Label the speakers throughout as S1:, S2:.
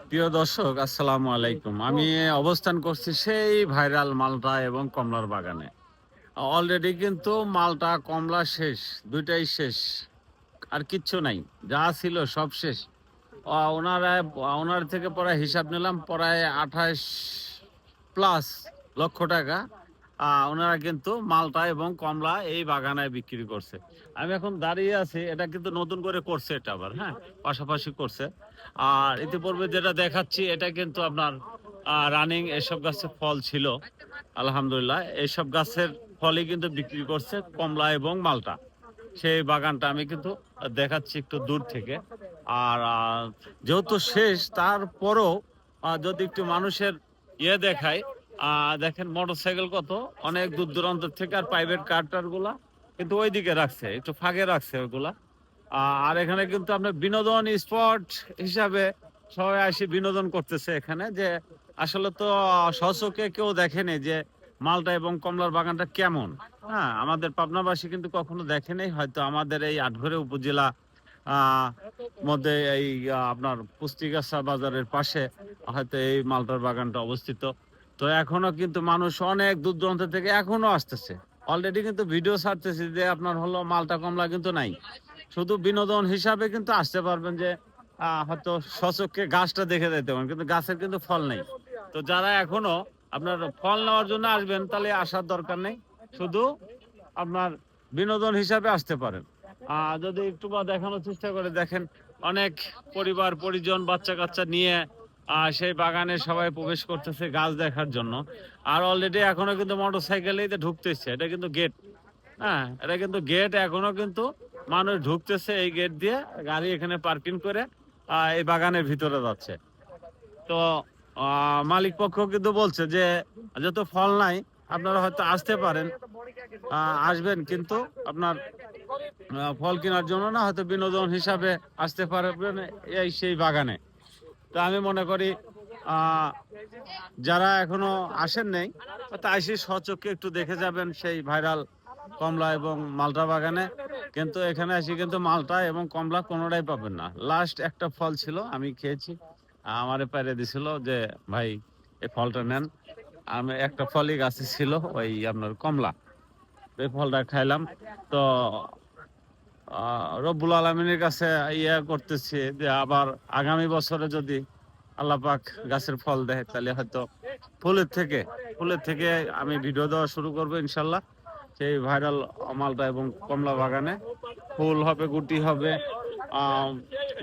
S1: প্রিয় দর্শক, আসসালামু আলাইকুম। আমি অবস্থান করছি সেই ভাইরাল মালটা এবং কমলার বাগানে। অলরেডি কিন্তু মালটা, কমলা শেষ, ২ টাই শেষ। আর কিচ্ছু নাই। যা ছিল সব শেষ। ওনারা ওনার থেকে প্রায় হিসাব নিলাম প্রায় ২৮ প্লাস লক্ষ টাকা ওনারা কিন্তু মালটা এবং কমলা এই বাগানে বিক্রি করছে। আমি এখন দাঁড়িয়ে আছি, এটা কিন্তু নতুন করে করছে এটা আবার, হ্যাঁ? পাশাপাশি করছে। আর ইতিপূর্বে যেটা দেখাচ্ছি এটা কিন্তু আপনার রানিং এসব গাছের ফল ছিল। আলহামদুলিল্লাহ এইসব গাছের ফলই কিন্তু বিক্রি করছে কমলা এবং মালটা। সেই বাগানটা আমি কিন্তু দেখাচ্ছি একটু দূর থেকে। আর যেহেতু শেষ তারপরও যদি একটু মানুষের দেখায়, দেখেন মোটরসাইকেল কত অনেক দূর দূরান্ত থেকে, আর প্রাইভেট কার গুলা কিন্তু ওইদিকে রাখছে, একটু ফাঁকে রাখছে ওইগুলা। আর এখানে কিন্তু আপনার বিনোদন স্পট হিসাবে সবাই এসে বিনোদন করতেছে এখানে। যে আসলে তো স্বচক্ষে কেউ দেখেনি যে মালটা এবং কমলার বাগানটা কেমন। হ্যাঁ, আমাদের পাবনাবাসী কিন্তু কখনো দেখেনি। হয়তো আমাদের এই আটঘরে উপজেলা আহ মধ্যে এই আপনার পুস্তিগাছা বাজারের পাশে হয়তো এই মালটার বাগানটা অবস্থিত। তো এখনো কিন্তু মানুষ অনেক দূর দূরান্ত থেকে এখনো আসতেছে। অলরেডি কিন্তু ভিডিও ছাড়তেছি যে আপনার হলো মালটা কমলা কিন্তু নাই। শুধু বিনোদন হিসাবে কিন্তু আসতে পারবেন, যে হয়তো স্বচক্ষে গাছটা দেখে যেতে পারেন, কিন্তু গাছের কিন্তু ফল নেই। তো যারা এখনো আপনার ফল নেওয়ার জন্য আসবেন তাহলে আসার দরকার নেই, শুধু আপনার বিনোদন হিসাবে আসতে পারেন। যদি একটু বা দেখানোর চেষ্টা করে দেখেন, অনেক পরিবার পরিজন বাচ্চা কাচ্চা নিয়ে সেই বাগানে সবাই প্রবেশ করতেছে গাছ দেখার জন্য। আর অলরেডি এখনো কিন্তু মোটর সাইকেলেই ঢুকতেছে, এটা কিন্তু গেট। হ্যাঁ, এটা কিন্তু গেট, এখনো কিন্তু মানুষ ঢুকতেছে এই গেট দিয়ে, গাড়ি এখানে পার্কিং করে এই বাগানের ভিতরে যাচ্ছে। তো মালিক পক্ষ কিন্তু বলছে যে যত ফল নাই আপনারা হয়তো আসতে পারেন, আসবেন কিন্তু আপনার ফল কেনার জন্য না, হয়তো বিনোদন হিসাবে আসতে পারবেন এই সেই বাগানে। তো আমি মনে করি আহ যারা এখনো আসেন নাই তা এসে স্বচক্ষে একটু দেখে যাবেন সেই ভাইরাল কমলা এবং মালটা বাগানে। কিন্তু এখানে এসে কিন্তু মালটা এবং কমলা কোনোটাই পাবেন না। লাস্ট একটা ফল ছিল, আমি খেয়েছি। আমারে পাইরে দিছিল যে ভাই এই ফলটা নেন। আমি একটা ফলই গাছে ছিল, ওই আপনার কমলা। এই ফলটা খাইলাম। তো রব্বুল আলমিনের কাছে করতেছি যে আবার আগামী বছরে যদি আল্লাহ পাক গাছের ফল দেয় তাহলে হয়তো ফুলের থেকে ফুলের থেকে আমি ভিডিও দেওয়া শুরু করবো ইনশাল্লাহ। সেই ভাইরাল মালটা এবং কমলা বাগানে ফুল হবে, গুটি হবে। আহ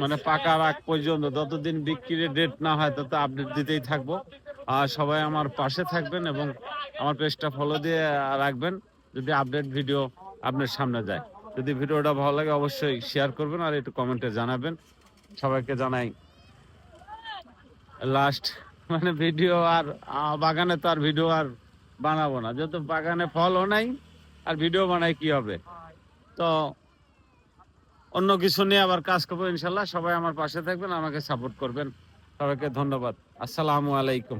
S1: মানে পাকার আগ পর্যন্ত যতদিন বিক্রির ডেট না হয় তত আপডেট দিতেই থাকবো। আর সবাই আমার পাশে থাকবেন এবং আমার পেজটা ফলো দিয়ে রাখবেন, যদি আপডেট ভিডিও আপনার সামনে যায়। যদি ভিডিওটা ভালো লাগে অবশ্যই শেয়ার করবেন আর একটু কমেন্টে জানাবেন। সবাইকে জানাই লাস্ট মানে ভিডিও। আর বাগানে তো আর ভিডিও আর বানাবো না, যেহেতু বাগানে ফলও নাই আর ভিডিও বানাই কি হবে। তো অন্য কিছু নিয়ে আবার কাজ করবো ইনশাল্লাহ। সবাই আমার পাশে থাকবেন, আমাকে সাপোর্ট করবেন। সবাইকে ধন্যবাদ। আসসালামু আলাইকুম।